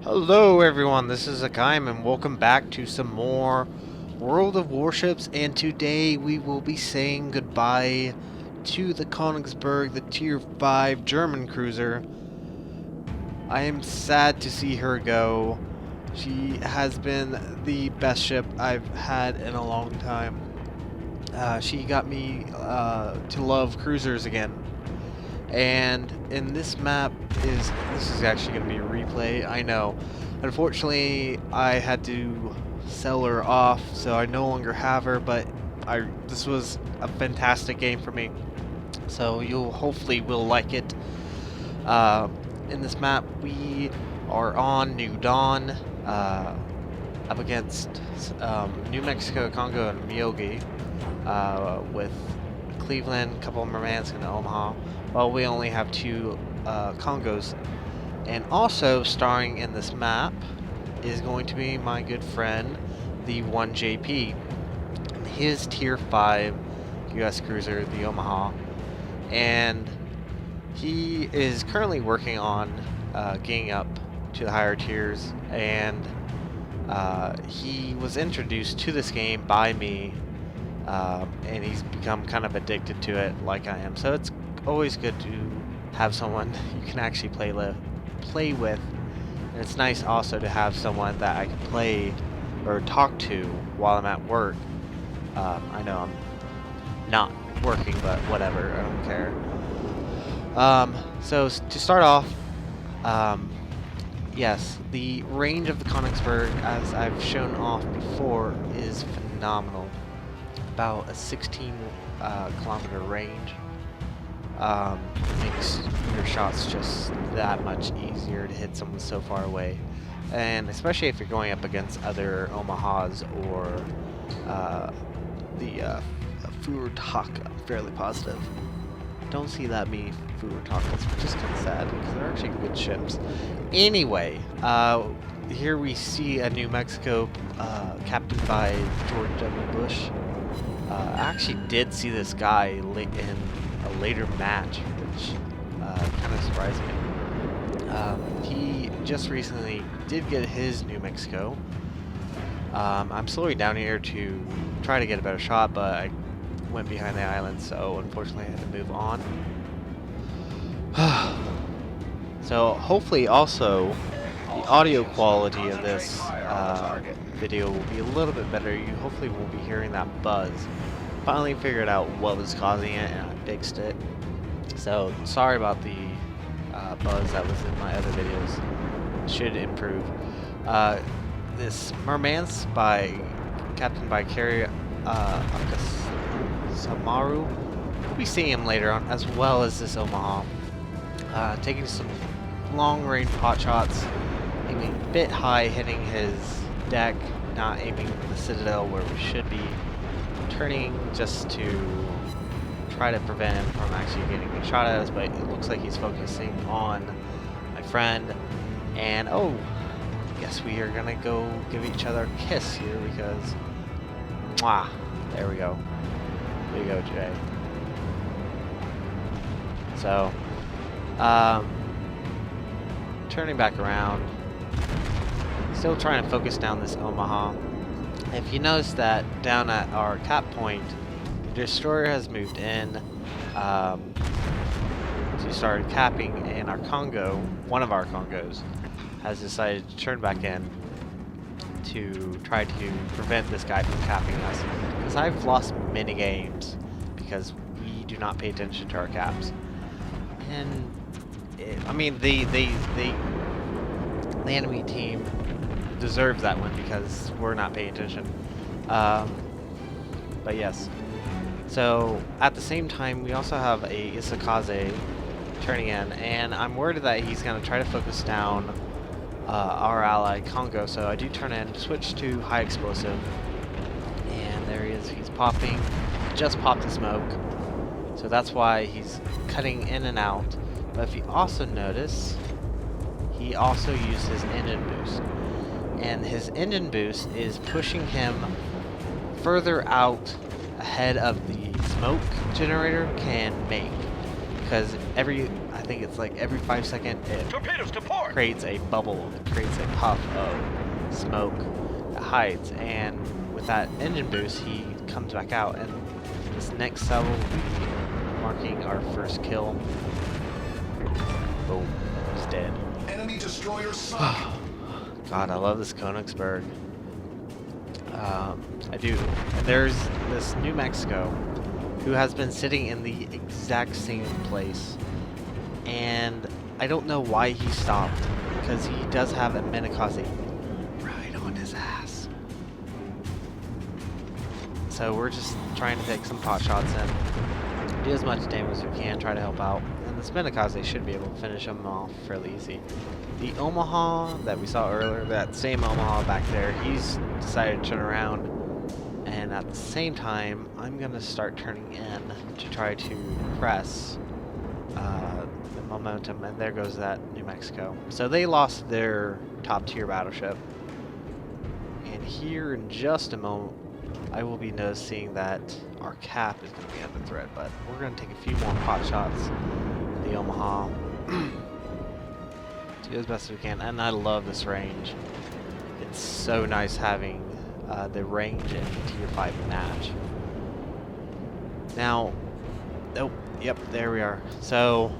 Hello everyone, this is Hakaym and welcome back to some more World of Warships, and today we will be saying goodbye to the Konigsberg, the Tier 5 German cruiser. I am sad to see her go. She has been the best ship I've had in a long time. She got me to love cruisers again. And in this map this is actually going to be a replay, I know. Unfortunately, I had to sell her off, so I no longer have her, but this was a fantastic game for me. So you'll hopefully will like it. In this map, we are on New Dawn, up against New Mexico, Congo, and Myogi, with Cleveland, a couple of Murmansk, and Omaha. Well, we only have two Congos. And also starring in this map is going to be my good friend, the 1JP. His Tier 5 US cruiser, the Omaha. And he is currently working on getting up to the higher tiers. And he was introduced to this game by me. And he's become kind of addicted to it like I am. So it's always good to have someone you can actually play with. And it's nice also to have someone that I can play or talk to while I'm at work. I know I'm not working, but whatever, I don't care. So to start off, yes, the range of the Konigsberg, as I've shown off before, is phenomenal. About a 16 kilometer range. Makes your shots just that much easier to hit someone so far away, and especially if you're going up against other Omahas or the Furuutaka. I'm fairly positive. Don't see that many Furuutakas, which is kind of sad because they're actually good ships. Anyway, here we see a New Mexico captained by George W. Bush. I actually did see this guy in a later match, which kind of surprised me. He just recently did get his New Mexico. I'm slowing down here to try to get a better shot, but I went behind the island, so unfortunately I had to move on. So hopefully also the audio quality of this video will be a little bit better. You hopefully won't be hearing that buzz. Finally figured out what was causing it and I fixed it. So sorry about the buzz that was in my other videos. Should improve. This Murmansk captained by Kerry Samaru. We'll be seeing him later on, as well as this Omaha. Taking some long-range pot shots, aiming a bit high, hitting his deck, not aiming for the citadel where we should be. Turning just to try to prevent him from actually getting a shot at us, but it looks like he's focusing on my friend. And oh, I guess we are gonna go give each other a kiss here because, mwah, there we go. There you go, Jay. So, turning back around, still trying to focus down this Omaha. If you notice that down at our cap point, the destroyer has moved in to start capping, and our Congo, one of our Congos, has decided to turn back in to try to prevent this guy from capping us. Because I've lost many games because we do not pay attention to our caps. And I mean the enemy team deserves that one because we're not paying attention. But yes. So at the same time, we also have a Isakaze turning in, and I'm worried that he's going to try to focus down our ally Congo. So I do turn in, switch to high explosive, and there he is. He's popping. Just popped the smoke. So that's why he's cutting in and out. But if you also notice, he also used his engine boost. And his engine boost is pushing him further out ahead of the smoke generator can make. because I think it's like every 5 seconds it Torpedoes to port. creates a bubble, it creates a puff of smoke that hides, and with that engine boost he comes back out, and this next cell will be marking our first kill. Boom, he's dead. Enemy destroyer sunk. God, I love this Konigsberg. I do. And there's this New Mexico who has been sitting in the exact same place, and I don't know why he stopped, because he does have a Minikaze right on his ass. So we're just trying to take some pot shots in, do as much damage as we can, try to help out, and this Minikaze should be able to finish him off fairly easy. The Omaha that we saw earlier, that same Omaha back there, he's decided to turn around, and at the same time I'm gonna start turning in to try to press the momentum, and there goes that New Mexico. So they lost their top tier battleship, and here in just a moment I will be noticing that our cap is going to be under threat, but we're going to take a few more pot shots at the Omaha. Do as best as we can, and I love this range. It's so nice having the range in tier 5 match. Now, oh, yep, there we are. So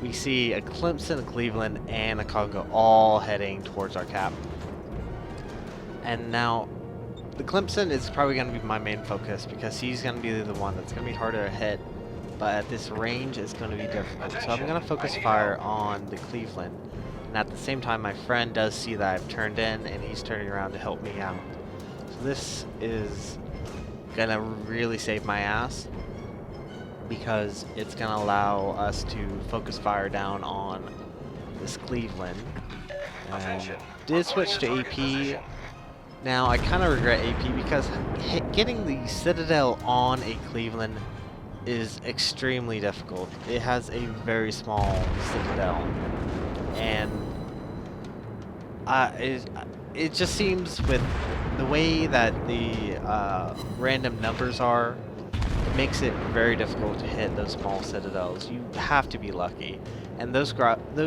we see a Clemson, a Cleveland, and a Congo all heading towards our cap. And now the Clemson is probably going to be my main focus, because he's going to be the one that's going to be harder to hit, but at this range it's going to be difficult. So I'm going to focus fire on the Cleveland, and at the same time my friend does see that I've turned in, and he's turning around to help me out. So this is going to really save my ass, because it's going to allow us to focus fire down on this Cleveland. Did switch to AP. Now, I kind of regret AP, because getting the Citadel on a Cleveland is extremely difficult. It has a very small Citadel, and it just seems, with the way that the random numbers are, it makes it very difficult to hit those small Citadels. You have to be lucky, and those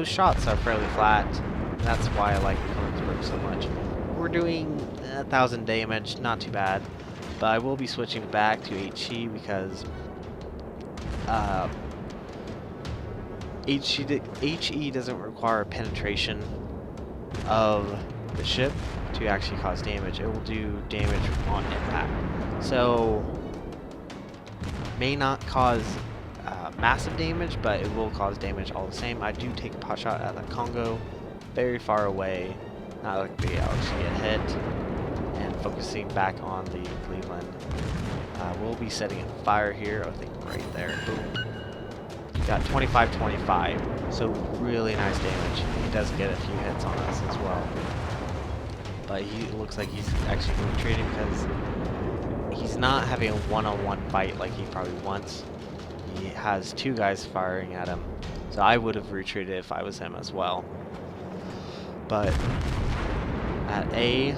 shots are fairly flat, and that's why I like the Konigsberg so much. We're doing 1,000 damage, not too bad, but I will be switching back to HE, because HE doesn't require penetration of the ship to actually cause damage. It will do damage on impact. So, may not cause massive damage, but it will cause damage all the same. I do take a pot shot at the Congo, very far away, not like they actually get hit, and focusing back on the Cleveland. We'll be setting a fire here, I think right there. Boom. Got 25-25, so really nice damage. He does get a few hits on us as well, but he looks like he's actually retreating, because he's not having a one-on-one fight like he probably wants. He has two guys firing at him, so I would have retreated if I was him as well. But at A,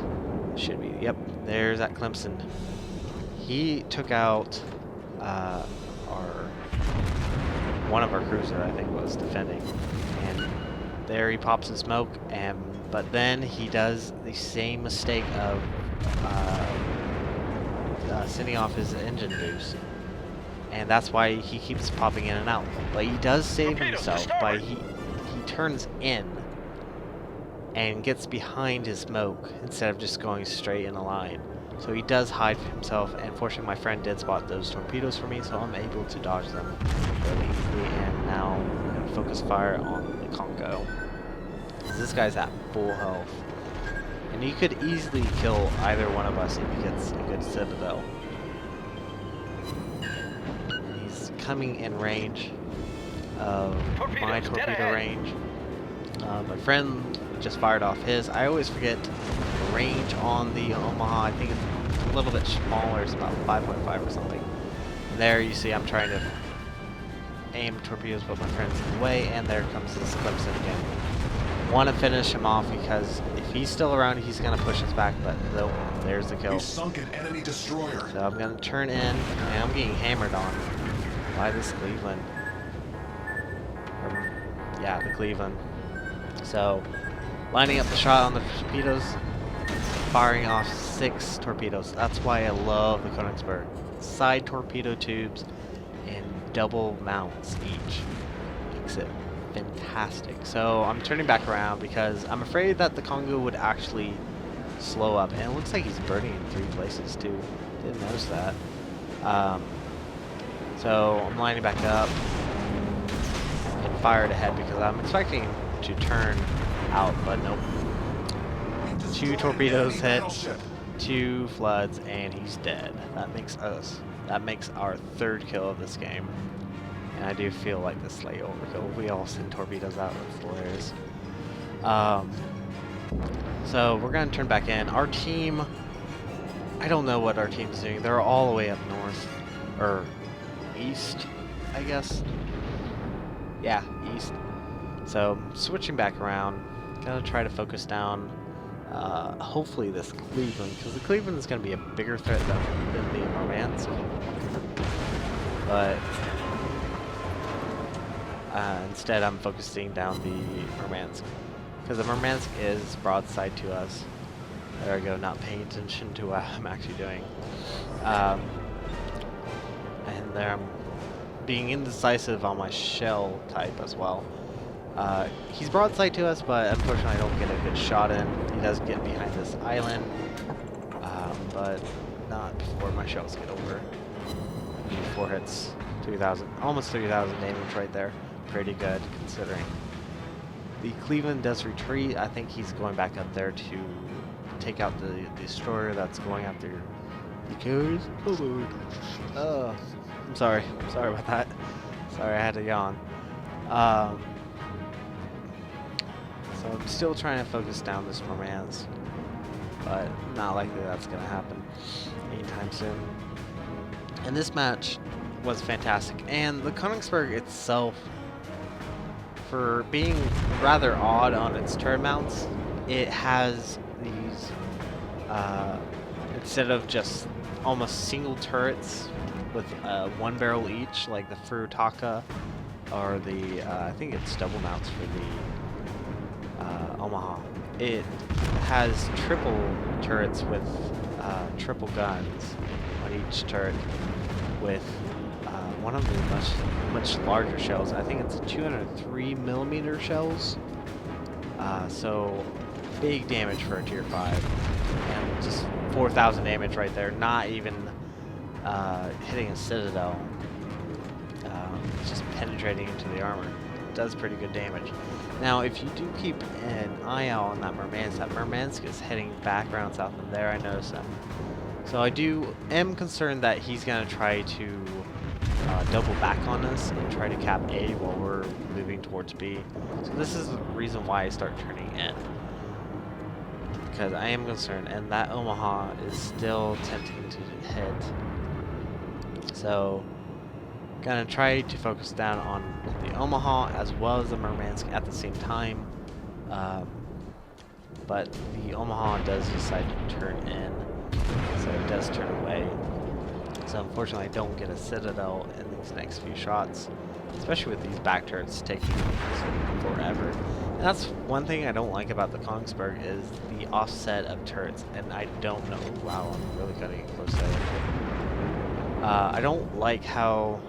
should be, yep, there's that Clemson. He took out one of our cruiser, I think, was defending, and there he pops in smoke, but then he does the same mistake of sending off his engine boost, and that's why he keeps popping in and out. But he does save himself by he turns in and gets behind his smoke instead of just going straight in a line. So he does hide himself, and fortunately my friend did spot those torpedoes for me, so I'm able to dodge them fairly easily. And now I'm going to focus fire on the Congo. This guy's at full health, and he could easily kill either one of us if he gets a good Citadel. He's coming in range of my torpedo range. My friend just fired off his. I always forget the range on the Omaha. I think it's a little bit smaller. It's about 5.5 or something. And there you see I'm trying to aim torpedoes, but my friend's in the way, and there comes this Clemson again. Want to finish him off, because if he's still around, he's going to push us back, but nope, there's the kill. You sunk an enemy destroyer. So I'm going to turn in, and I'm getting hammered on by this Cleveland. yeah, the Cleveland. So, lining up the shot on the torpedoes, firing off 6 torpedoes. That's why I love the Konigsberg. Side torpedo tubes and double mounts each. Makes it fantastic. So I'm turning back around because I'm afraid that the Congo would actually slow up. And it looks like he's burning in 3 places too. Didn't notice that. So I'm lining back up and fired ahead because I'm expecting him to turn out, but nope. 2 torpedoes hit, 2 floods, and he's dead. That makes our 3rd kill of this game. And I do feel like this slight overkill. We all send torpedoes out. That's hilarious. So we're gonna turn back in. Our team, I don't know what our team's doing. They're all the way up north, or east, I guess. Yeah, east. So switching back around, gonna try to focus down. Hopefully this Cleveland, because the Cleveland is going to be a bigger threat than the Murmansk. But instead I'm focusing down the Murmansk, because the Murmansk is broadside to us. There I go, not paying attention to what I'm actually doing. And there I'm being indecisive on my shell type as well. He's broadside to us, but unfortunately I don't get a good shot in. He does get behind this island, but not before my shells get over. 4 hits, 2,000, almost 3,000 damage right there. Pretty good considering. The Cleveland does retreat. I think he's going back up there to take out the destroyer that's going after the carriers. Oh, I'm sorry. Sorry about that. Sorry, I had to yawn. So I'm still trying to focus down this Murmansk, but not likely that's going to happen anytime soon. And this match was fantastic, and the Konigsberg itself, for being rather odd on its turret mounts, it has these, instead of just almost single turrets with 1 barrel each, like the Furutaka, or the, I think it's double mounts for the Omaha. It has triple turrets with triple guns on each turret, with one of the much larger shells. I think it's 203mm shells. So big damage for a tier 5, and just 4,000 damage right there. Not even hitting a citadel. Just penetrating into the armor. Does pretty good damage. Now, if you do keep an eye out on that Murmansk is heading back around south of there. I noticed him. So I am concerned that he's going to try to double back on us and try to cap A while we're moving towards B. So this is the reason why I start turning in, because I am concerned, and that Omaha is still tempting to hit. So gonna try to focus down on the Omaha as well as the Murmansk at the same time, but the Omaha does decide to turn in, so it does turn away. So unfortunately I don't get a citadel in these next few shots, especially with these back turrets taking forever. And that's one thing I don't like about the Konigsberg, is the offset of turrets, and I don't know, wow, I'm really cutting it close there. I don't like how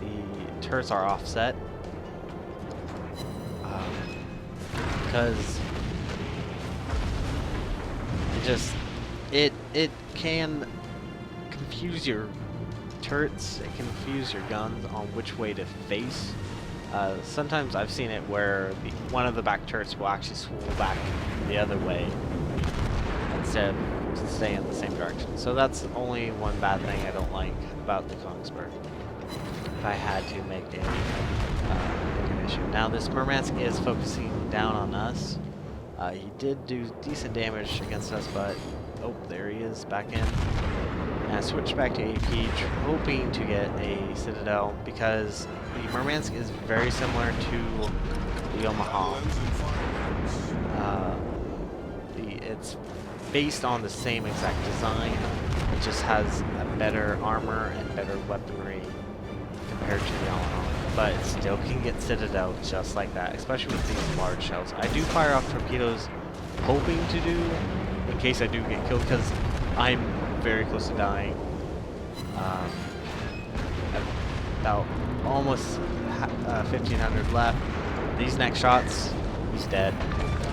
the turrets are offset, because it can confuse your turrets, it can confuse your guns on which way to face. Sometimes I've seen it where one of the back turrets will actually swivel back the other way instead of staying in the same direction. So that's only one bad thing I don't like about the Konigsberg, if I had to make an issue. Now this Murmansk is focusing down on us. He did do decent damage against us, but oh, there he is back in. And I switched back to AP, hoping to get a citadel, because the Murmansk is very similar to the Omaha. It's based on the same exact design. It just has a better armor and better weaponry compared to the Omaha. but it still can get citadel just like that, especially with these large shells. I do fire off torpedoes, hoping to do, in case I do get killed, because I'm very close to dying. About almost 1,500 left. These next shots, he's dead.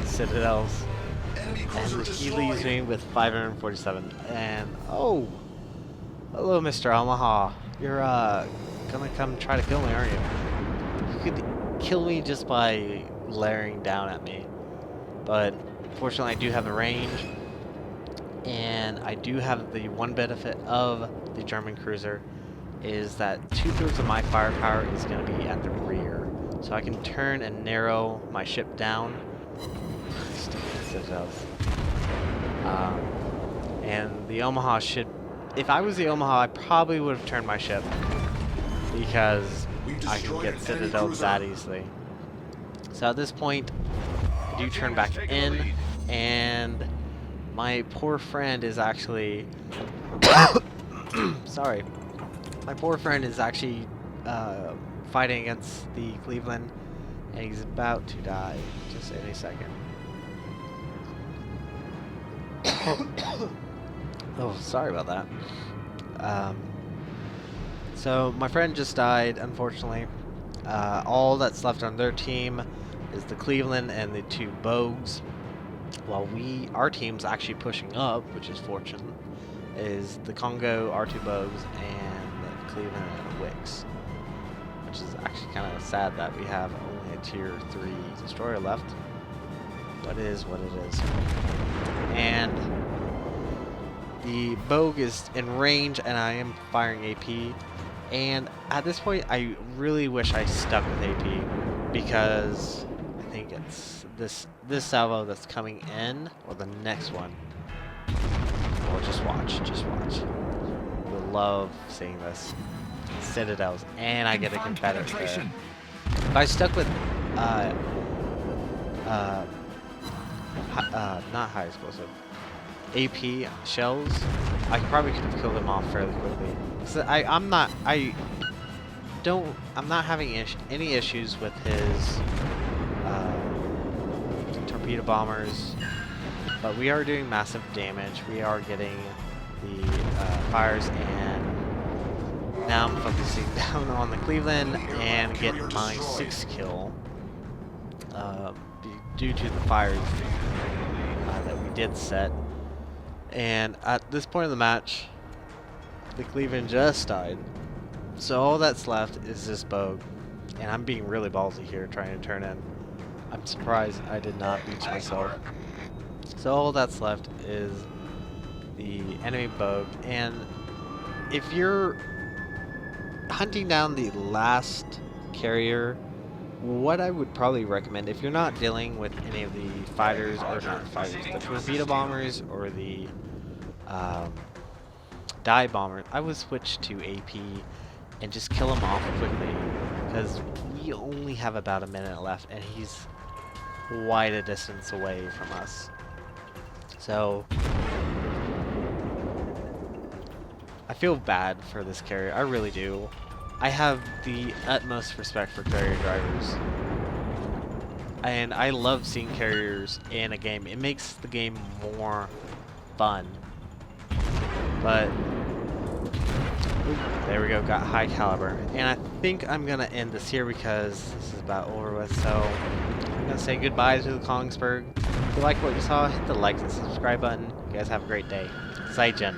Citadels. Enemy And cruiser he leaves destroyed. me with 547. And oh, hello, Mr. Omaha. You're gonna come try to kill me, aren't you? You could kill me just by glaring down at me, but fortunately, I do have the range, and I do have the one benefit of the German cruiser is that 2/3 of my firepower is going to be at the rear, so I can turn and narrow my ship down. And the Omaha should, if I was the Omaha, I probably would have turned my ship because I can get Citadel that easily. So at this point, I do turn back in, and my poor friend is actually sorry. My poor friend is actually fighting against the Cleveland, and he's about to die just any second. Oh, sorry about that. So my friend just died, unfortunately. All that's left on their team is the Cleveland and the 2 Bogues. While our team's actually pushing up, which is fortunate, is the Congo R2 Bogues and the Cleveland and Wicks. Which is actually kind of sad that we have only a tier 3 destroyer left. But it is what it is. And the Bogue is in range, and I am firing AP. And at this point, I really wish I stuck with AP, because I think it's this salvo that's coming in, or the next one. Or just watch, just watch. You'll love seeing this. Citadels, and I get a competitor there. If I stuck with not high explosive, AP shells, I probably could have killed him off fairly quickly. So I'm not having any issues with his torpedo bombers, but we are doing massive damage. We are getting the fires, and now I'm focusing down on the Cleveland and get my 6th kill due to the fires that we did set. And at this point of the match, the Cleveland just died. So all that's left is this Bogue. And I'm being really ballsy here trying to turn in. I'm surprised I did not beach myself. So all that's left is the enemy Bogue. And if you're hunting down the last carrier, what I would probably recommend, if you're not dealing with any of the fighters, or not fighters, the torpedo bombers or the dive bombers, I would switch to AP and just kill him off quickly, because we only have about a minute left, and he's quite a distance away from us. So I feel bad for this carrier, I really do. I have the utmost respect for carrier drivers, and I love seeing carriers in a game. It makes the game more fun. But there we go, got high caliber, and I think I'm gonna end this here because this is about over with. So I'm gonna say goodbye to the Konigsberg. If you like what you saw, hit the like and subscribe button. You guys have a great day. Zaijian.